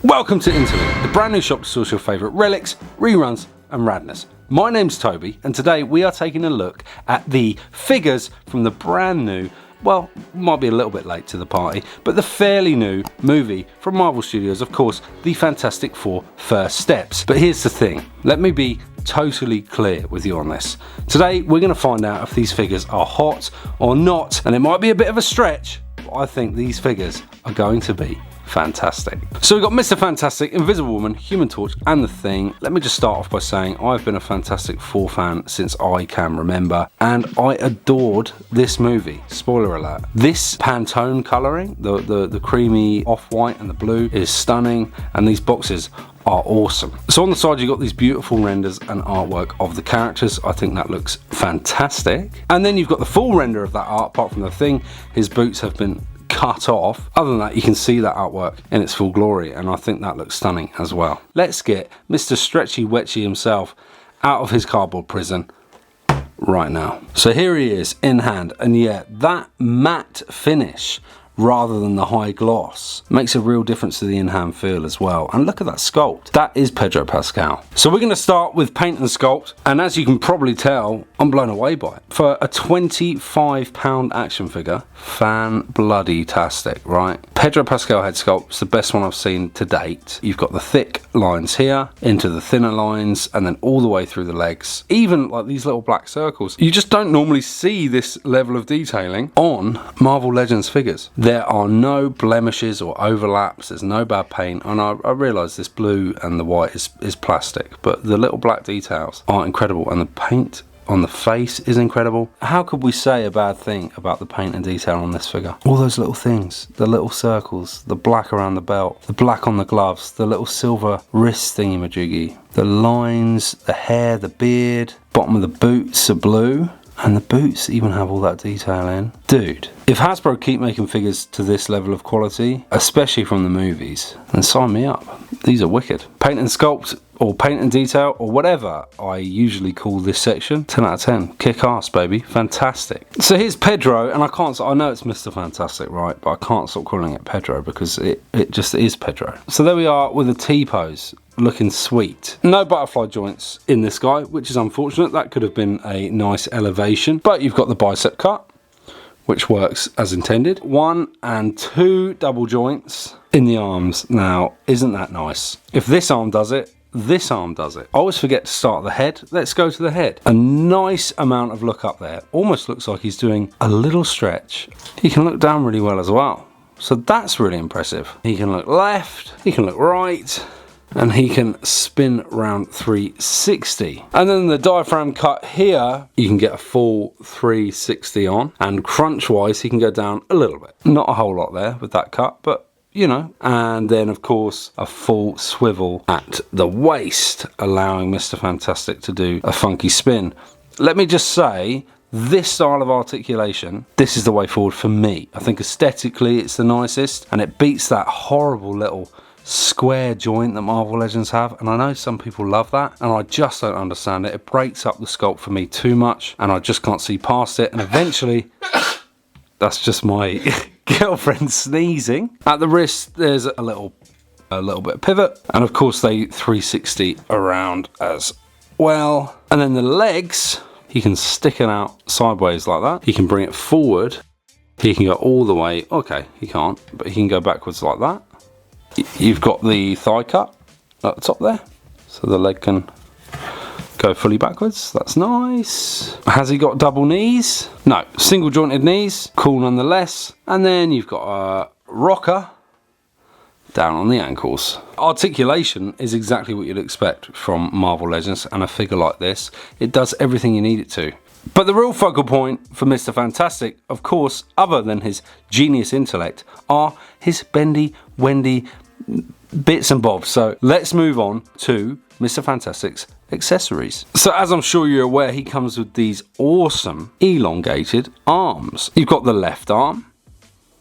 Welcome to Interlude, the brand new shop to source your favourite relics, reruns and radness. My name's Toby and today we are taking a look at the figures from the brand new, well, might be a little bit late to the party, but the fairly new movie from Marvel Studios, of course, the Fantastic Four First Steps. But here's the thing, let me be totally clear with you on this. Today we're going to find out if these figures are hot or not, and it might be a bit of a stretch, but I think these figures are going to be fantastic. So we've got Mr. Fantastic, Invisible Woman, Human Torch and The Thing. Let me just start off by saying I've been a Fantastic Four fan since I can remember, and I adored this movie. Spoiler alert. This Pantone colouring, the creamy off-white and the blue is stunning, and these boxes are awesome. So on the side you've got these beautiful renders and artwork of the characters. I think that looks fantastic. And then you've got the full render of that art, apart from The Thing. His boots have been cut off. Other than that, you can see that artwork in its full glory, and I think that looks stunning as well. Let's get Mr. Stretchy Wetchy himself out of his cardboard prison right now. So here he is in hand, and yeah, that matte finish rather than the high gloss makes a real difference to the in-hand feel as well. And look at that sculpt. That is Pedro Pascal. So we're going to start with paint and sculpt, and as you can probably tell, I'm blown away by it. For a £25 action figure, fan-bloody-tastic, right? Pedro Pascal head sculpt is the best one I've seen to date. You've got the thick lines here, into the thinner lines, and then all the way through the legs. Even like these little black circles. You just don't normally see this level of detailing on Marvel Legends figures. There are no blemishes or overlaps, there's no bad paint, and I realise this blue and the white is plastic, but the little black details are incredible, and the paint on the face is incredible. How could we say a bad thing about the paint and detail on this figure? All those little things, the little circles, the black around the belt, the black on the gloves, the little silver wrist thingy-majiggy, the lines, the hair, the beard, bottom of the boots are blue. And the boots even have all that detail in. Dude, if Hasbro keep making figures to this level of quality, especially from the movies, then sign me up. These are wicked. Paint and sculpt, or paint and detail, or whatever I usually call this section, 10 out of 10. Kick ass, baby. Fantastic. So here's Pedro, and I know it's Mr. Fantastic, right? But I can't stop calling it Pedro because it just is Pedro. So there we are with a T-pose. Looking sweet. No butterfly joints in this guy, which is unfortunate. That could have been a nice elevation, but you've got the bicep cut, which works as intended. 1 and 2 double joints in the arms. Now, isn't that nice? If this arm does it, this arm does it. I always forget to start at the head. Let's go to the head. A nice amount of look up there. Almost looks like he's doing a little stretch. He can look down really well as well. So that's really impressive. He can look left, he can look right, and he can spin round 360. And then the diaphragm cut here, you can get a full 360 on, and crunch wise he can go down a little bit. Not a whole lot there with that cut, but you know. And then of course a full swivel at the waist, allowing Mr. Fantastic to do a funky spin. Let me just say, this style of articulation, this is the way forward for me. I think aesthetically it's the nicest, and it beats that horrible little square joint that Marvel Legends have, and I know some people love that, and I just don't understand it. It breaks up the sculpt for me too much, and I just can't see past it, and eventually that's just my girlfriend sneezing. At the wrist there's a little bit of pivot, and of course they 360 around as well. And then the legs, he can stick it out sideways like that, he can bring it forward, he can go all the way, okay he can't, but he can go backwards like that. You've got the thigh cut at the top there, so the leg can go fully backwards. That's nice. Has he got double knees? No, single jointed knees, cool nonetheless. And then you've got a rocker down on the ankles. Articulation is exactly what you'd expect from Marvel Legends, and a figure like this, it does everything you need it to. But the real focal point for Mr. Fantastic, of course, other than his genius intellect, are his bendy, wendy bits and bobs. So let's move on to Mr. Fantastic's accessories. So as I'm sure you're aware, he comes with these awesome elongated arms. You've got the left arm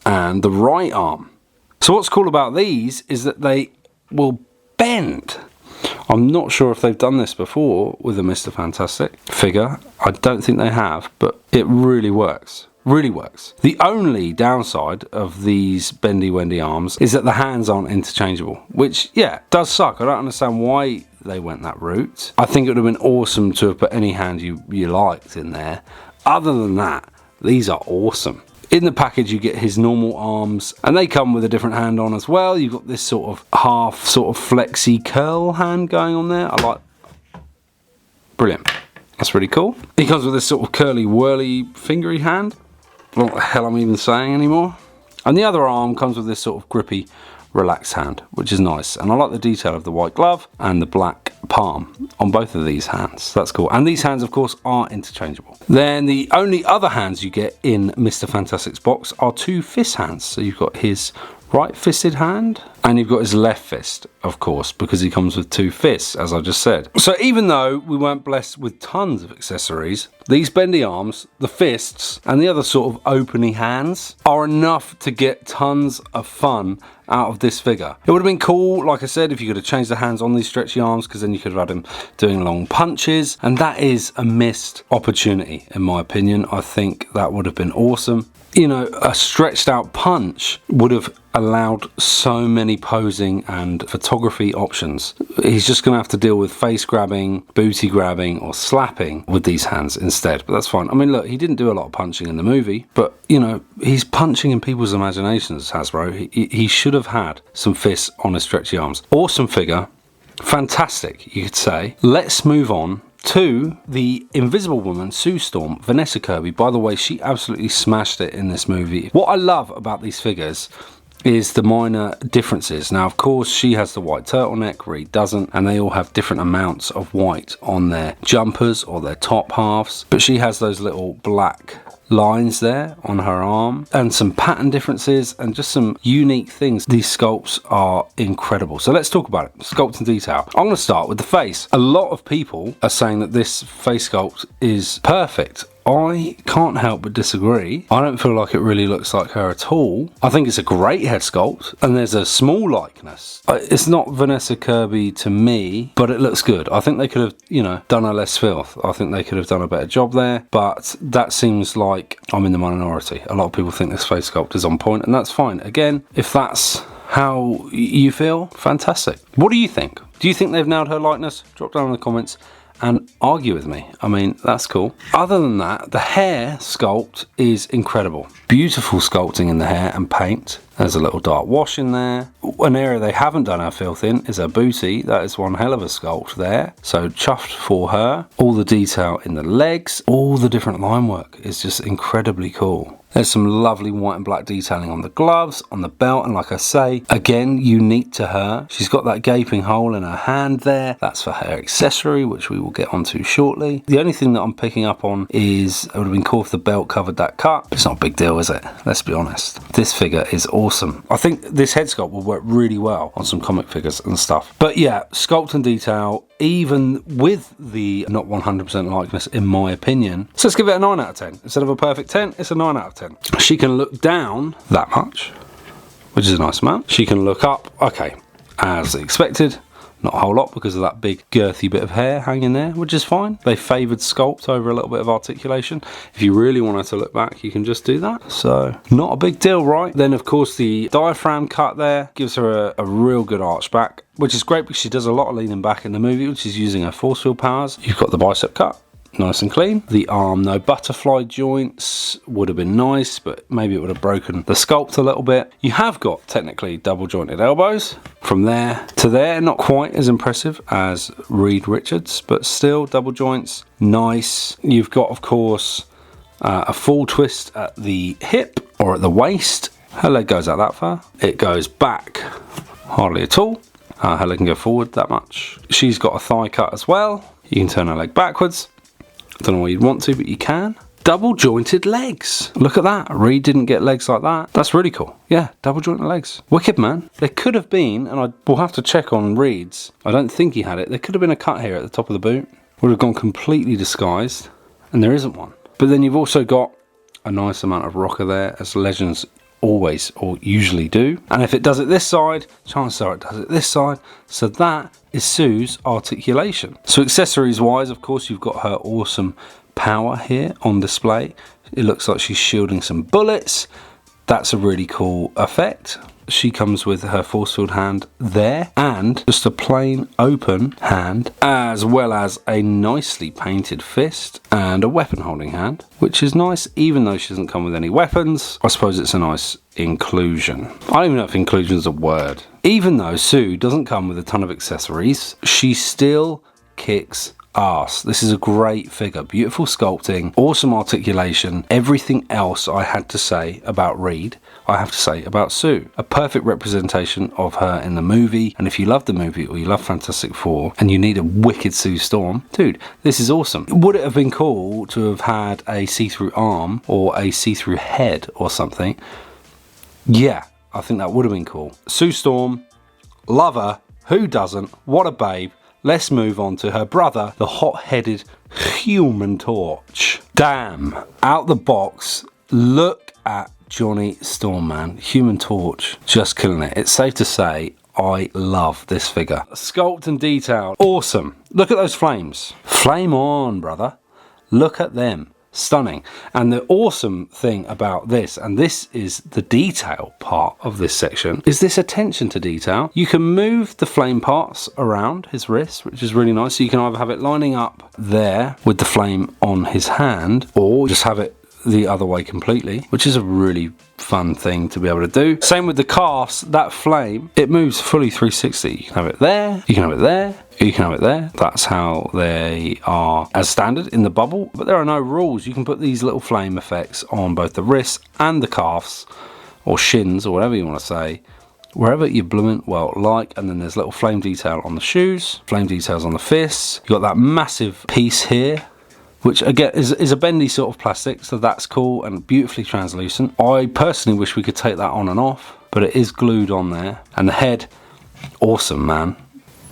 and the right arm. So what's cool about these is that they will bend. I'm not sure if they've done this before with a Mr. Fantastic figure. I don't think they have, but it really works. Really works. The only downside of these bendy wendy arms is that the hands aren't interchangeable, which, yeah, does suck. I don't understand why they went that route. I think it would have been awesome to have put any hand you liked in there. Other than that, these are awesome. In the package you get his normal arms, and they come with a different hand on as well. You've got this sort of half flexy curl hand going on there. I like. Brilliant. That's really cool. He comes with this sort of curly whirly fingery hand. What the hell I'm even saying anymore. And the other arm comes with this sort of grippy, relaxed hand, which is nice. And I like the detail of the white glove and the black palm on both of these hands. That's cool. And these hands, of course, are interchangeable. Then the only other hands you get in Mr. Fantastic's box are two fist hands. So you've got his right fisted hand and you've got his left fist, of course, because he comes with two fists, as I just said. So even though we weren't blessed with tons of accessories, these bendy arms, the fists, and the other sort of openy hands are enough to get tons of fun out of this figure. It would have been cool, like I said, if you could have changed the hands on these stretchy arms, because then you could have had him doing long punches, and that is a missed opportunity, in my opinion. I think that would have been awesome. You know, a stretched out punch would have allowed so many posing and photography options. He's just going to have to deal with face grabbing, booty grabbing, or slapping with these hands instead, but that's fine. I mean, look, he didn't do a lot of punching in the movie, but, you know, he's punching in people's imaginations, Hasbro. He should have had some fists on his stretchy arms. Awesome figure. Fantastic, you could say. Let's move on to the Invisible Woman, Sue Storm, Vanessa Kirby. By the way, she absolutely smashed it in this movie. What I love about these figures is the minor differences. Now, of course, she has the white turtleneck, Reed doesn't, and they all have different amounts of white on their jumpers or their top halves, but she has those little black lines there on her arm and some pattern differences and just some unique things. These sculpts are incredible. So let's talk about it. Sculpt and detail. I'm going to start with the face. A lot of people are saying that this face sculpt is perfect. I can't help but disagree. I don't feel like it really looks like her at all. I think it's a great head sculpt and there's a small likeness. It's not Vanessa Kirby to me, but it looks good. I think they could have, you know, done her less filth. I think they could have done a better job there, but that seems like I'm in the minority. A lot of people think this face sculpt is on point, and that's fine. Again, if that's how you feel, fantastic. What do you think? Do you think they've nailed her likeness? Drop down in the comments and argue with me. I mean, that's cool. Other than that, the hair sculpt is incredible. Beautiful sculpting in the hair and paint. There's a little dark wash in there. An area they haven't done her filth in is her booty. That is one hell of a sculpt there. So chuffed for her. All the detail in the legs, all the different line work is just incredibly cool. There's some lovely white and black detailing on the gloves, on the belt, and like I say, again, unique to her. She's got that gaping hole in her hand there. That's for her accessory, which we will get onto shortly. The only thing that I'm picking up on is it would have been cool if the belt covered that cut. It's not a big deal, is it? Let's be honest. This figure is awesome. I think this head sculpt will work really well on some comic figures and stuff. But yeah, sculpt and detail, even with the not 100% likeness, in my opinion. So let's give it a 9 out of 10. Instead of a perfect 10, it's a 9 out of 10. She can look down that much, which is a nice amount. She can look up, okay, as expected. Not a whole lot because of that big girthy bit of hair hanging there, which is fine. They favoured sculpt over a little bit of articulation. If you really want her to look back, you can just do that. So not a big deal, right? Then of course the diaphragm cut there gives her a real good arch back, which is great because she does a lot of leaning back in the movie, which is using her force field powers. You've got the bicep cut. Nice and clean. The arm, no butterfly joints, would have been nice, but maybe it would have broken the sculpt a little bit. You have got technically double jointed elbows. From there to there, not quite as impressive as Reed Richards, but still double joints, nice. You've got, of course, a full twist at the hip or at the waist. Her leg goes out that far. It goes back hardly at all. Her leg can go forward that much. She's got a thigh cut as well. You can turn her leg backwards. I don't know why you'd want to, but you can. Double jointed legs. Look at that. Reed didn't get legs like that. That's really cool. Yeah, double jointed legs. Wicked, man. There could have been, and I will have to check on Reed's. I don't think he had it. There could have been a cut here at the top of the boot. Would have gone completely disguised, and there isn't one. But then you've also got a nice amount of rocker there, as Legends always or usually do. And if it does it this side, chances are it does it this side. So that is Sue's articulation. So accessories wise, of course, you've got her awesome power here on display. It looks like she's shielding some bullets. That's a really cool effect. She comes with her force field hand there and just a plain open hand, as well as a nicely painted fist and a weapon holding hand, which is nice even though she doesn't come with any weapons. I suppose it's a nice inclusion. I don't even know if inclusion is a word. Even though Sue doesn't come with a ton of accessories, she still kicks ass. This is a great figure. Beautiful sculpting, awesome articulation. Everything else I had to say about Reed, I have to say about Sue. A perfect representation of her in the movie. And if you love the movie or you love Fantastic Four and you need a wicked Sue Storm, dude, this is awesome. Would it have been cool to have had a see-through arm or a see-through head or something? Yeah, I think that would have been cool. Sue Storm, love her. Who doesn't? What a babe. Let's move on to her brother, the hot-headed Human Torch. Damn, out the box, look at Johnny Storm, man. Human Torch, just killing it. It's safe to say I love this figure. Sculpt and detail, awesome. Look at those flames. Flame on, brother. Look at them. Stunning. And the awesome thing about this, and this is the detail part of this section, is this attention to detail. You can move the flame parts around his wrist, which is really nice. So you can either have it lining up there with the flame on his hand, or just have it the other way completely, which is a really fun thing to be able to do. Same with the calves. That flame, it moves fully 360. You can have it there, you can have it there, you can have it there. That's how they are as standard in the bubble, but there are no rules. You can put these little flame effects on both the wrists and the calves, or shins, or whatever you want to say, wherever you blooming well like. And then there's little flame detail on the shoes, flame details on the fists. You got that massive piece here, which again is a bendy sort of plastic, so that's cool and beautifully translucent. I personally wish we could take that on and off, but it is glued on there. And the head, awesome, man.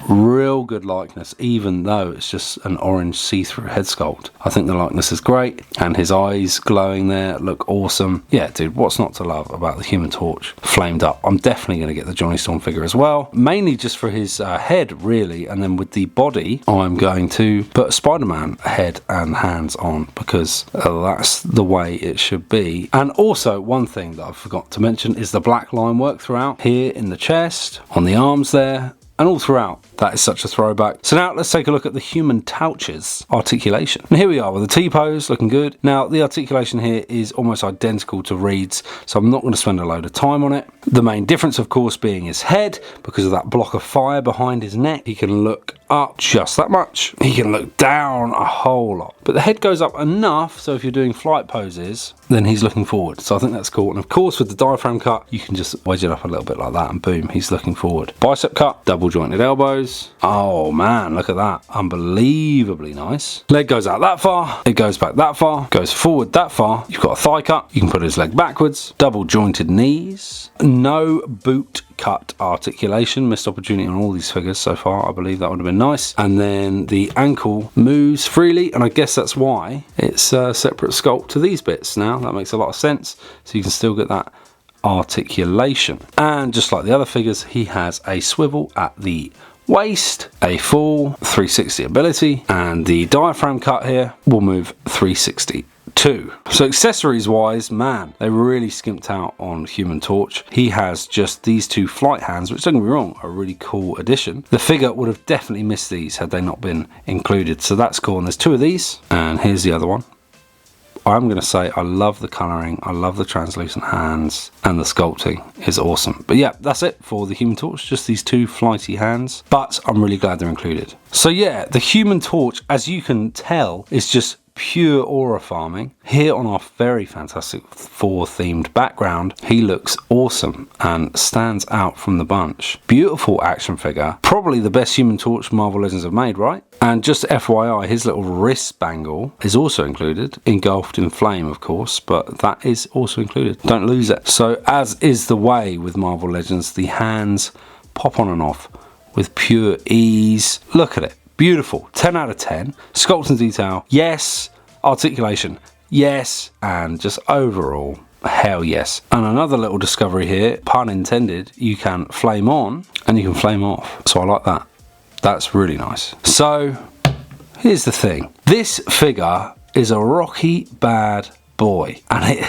Real good likeness, even though it's just an orange see-through head sculpt. I think the likeness is great, and his eyes glowing there look awesome. Yeah, dude, what's not to love about the Human Torch flamed up? I'm definitely going to get the Johnny Storm figure as well, mainly just for his head, really, and then with the body, I'm going to put Spider-Man head and hands on, because that's the way it should be. And also, one thing that I forgot to mention is the black line work throughout, here in the chest, on the arms there, and all throughout. That is such a throwback. So now let's take a look at the Human Torch's articulation. And here we are with the T-pose, looking good. Now the articulation here is almost identical to Reed's, so I'm not going to spend a load of time on it. The main difference, of course, being his head, because of that block of fire behind his neck. He can look up just that much. He can look down a whole lot. But the head goes up enough, so if you're doing flight poses, then he's looking forward. So I think that's cool. And of course, with the diaphragm cut, you can just wedge it up a little bit like that, and boom, he's looking forward. Bicep cut, double jointed elbows. Oh man, look at that. Unbelievably nice. Leg goes out that far, it goes back that far, goes forward that far. You've got a thigh cut, you can put his leg backwards, double jointed knees, no boot cut articulation. Missed opportunity on all these figures so far. I believe that would have been nice. And then the ankle moves freely, and I guess that's why it's a separate sculpt to these bits now. That makes a lot of sense. So you can still get that articulation. And just like the other figures, he has a swivel at the waist, a full 360 ability, and the diaphragm cut here will move 360 too. So accessories wise, man, they really skimped out on Human Torch. He has just these two flight hands, which, don't get me wrong, are a really cool addition. The figure would have definitely missed these had they not been included, so that's cool. And there's two of these, and here's the other one. I'm going to say I love the colouring, I love the translucent hands, and the sculpting is awesome. But yeah, that's it for the Human Torch, just these two flighty hands, but I'm really glad they're included. So yeah, the Human Torch, as you can tell, is just pure aura farming. Here on our very Fantastic Four themed background, he looks awesome and stands out from the bunch. Beautiful action figure, probably the best Human Torch Marvel Legends have made, right? And just FYI, his little wrist bangle is also included, engulfed in flame, of course, but that is also included. Don't lose it. So as is the way with Marvel Legends, the hands pop on and off with pure ease. Look at it. Beautiful. 10 out of 10. Sculpt and detail, yes. Articulation, yes. And just overall, hell yes. And another little discovery here, pun intended, you can flame on and you can flame off. So I like that. That's really nice. So here's the thing. This figure is a rocky bad boy. And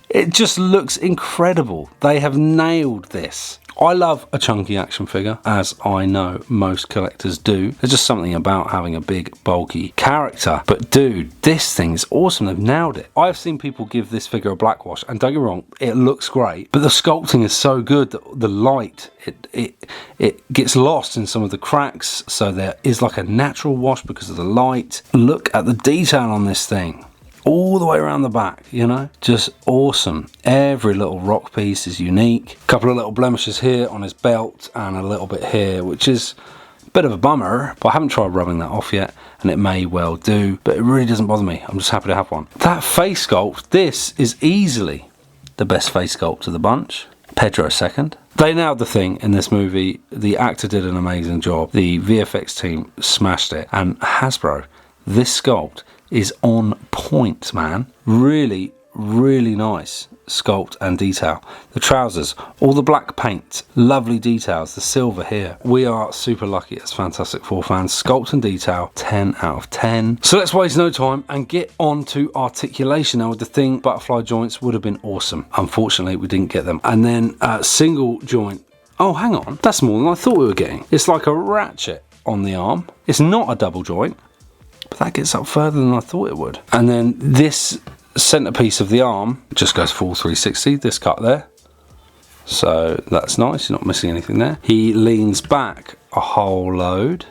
it just looks incredible. They have nailed this. I love a chunky action figure, as I know most collectors do. There's just something about having a big, bulky character. But dude, this thing is awesome. They've nailed it. I've seen people give this figure a black wash, and don't get me wrong, it looks great. But the sculpting is so good that the light, it gets lost in some of the cracks. So there is like a natural wash because of the light. Look at the detail on this thing. All the way around the back, you know, just awesome. Every little rock piece is unique. A couple of little blemishes here on his belt and a little bit here, which is a bit of a bummer, but I haven't tried rubbing that off yet, and it may well do, but it really doesn't bother me. I'm just happy to have one. That face sculpt, this is easily the best face sculpt of the bunch. Pedro second. They nailed the thing in this movie. The actor did an amazing job. The VFX team smashed it, and Hasbro, this sculpt is on point, man. Really, really nice sculpt and detail. The trousers, all the black paint, lovely details, the silver here. We are super lucky as Fantastic Four fans. Sculpt and detail, 10 out of 10. So let's waste no time and get on to articulation. Now with the thing, butterfly joints would have been awesome. Unfortunately, we didn't get them. And then single joint. Oh, hang on. That's more than I thought we were getting. It's like a ratchet on the arm. It's not a double joint. But that gets up further than I thought it would. And then this centerpiece of the arm just goes full 360, this cut there. So that's nice, you're not missing anything there. He leans back a whole load.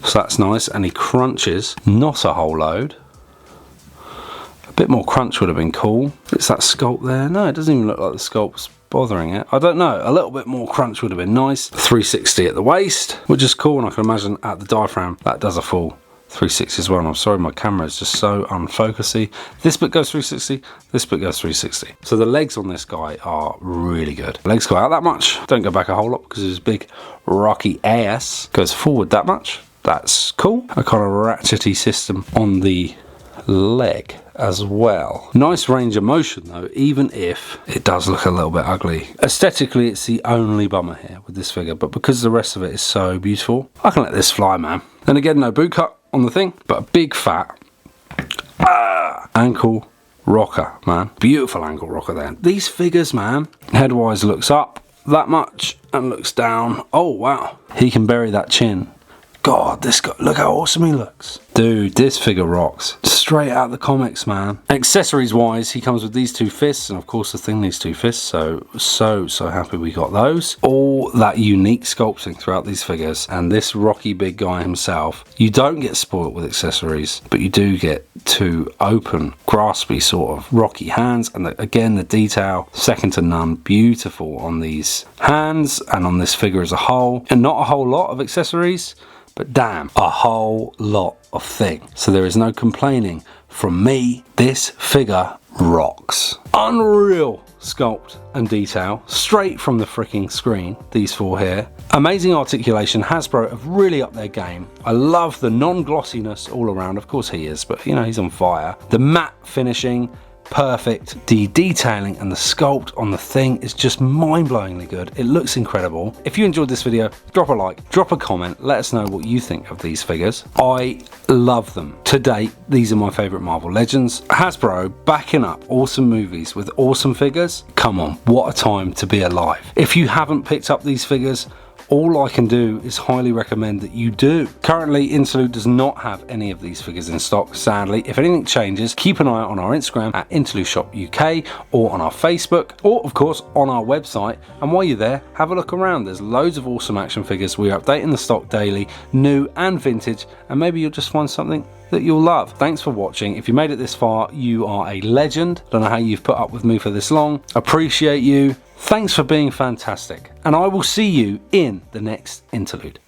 So that's nice, and he crunches not a whole load. A bit more crunch would have been cool. It's that sculpt there. No, it doesn't even look like the sculpt's bothering it. I don't know, a little bit more crunch would have been nice. 360 at the waist, which is cool, and I can imagine at the diaphragm that does a full 360 as well. And I'm sorry, my camera is just so unfocusy. This bit goes 360, this bit goes 360. So the legs on this guy are really good. Legs go out that much, don't go back a whole lot because his big rocky ass goes forward that much. That's cool. A kind of ratchety system on the leg as well. Nice range of motion though, even if it does look a little bit ugly. Aesthetically, it's the only bummer here with this figure, but because the rest of it is so beautiful, I can let this fly, man. Then again, no boot cut on the thing, but a big fat ankle rocker, man. Beautiful ankle rocker there. These figures, man, head-wise looks up that much and looks down. Oh wow, he can bury that chin. God, this guy, look how awesome he looks. Dude, this figure rocks. Straight out of the comics, man. Accessories wise, he comes with these two fists, and of course the thing needs two fists, so happy we got those. All that unique sculpting throughout these figures, and this rocky big guy himself. You don't get spoiled with accessories, but you do get two open, graspy sort of rocky hands, and again the detail, second to none. Beautiful on these hands and on this figure as a whole, and not a whole lot of accessories, but damn, a whole lot of thing. So there is no complaining from me. This figure rocks. Unreal sculpt and detail straight from the freaking screen, these four here. Amazing articulation. Hasbro have really upped their game. I love the non-glossiness all around. Of course he is, but you know, he's on fire. The matte finishing, perfect. The detailing and the sculpt on the thing is just mind-blowingly good. It looks incredible. If you enjoyed this video, drop a like, drop a comment, let us know what you think of these figures. I love them. To date, these are my favorite Marvel Legends. Hasbro backing up awesome movies with awesome figures. Come on, what a time to be alive. If you haven't picked up these figures, all I can do is highly recommend that you do. Currently, Interlude does not have any of these figures in stock, sadly. If anything changes, keep an eye on our Instagram at Interlude Shop UK, or on our Facebook, or of course on our website. And while you're there, have a look around. There's loads of awesome action figures. We are updating the stock daily, new and vintage, and maybe you'll just find something that you'll love. Thanks for watching. If you made it this far, you are a legend. Don't know how you've put up with me for this long. Appreciate you. Thanks for being fantastic, and I will see you in the next interlude.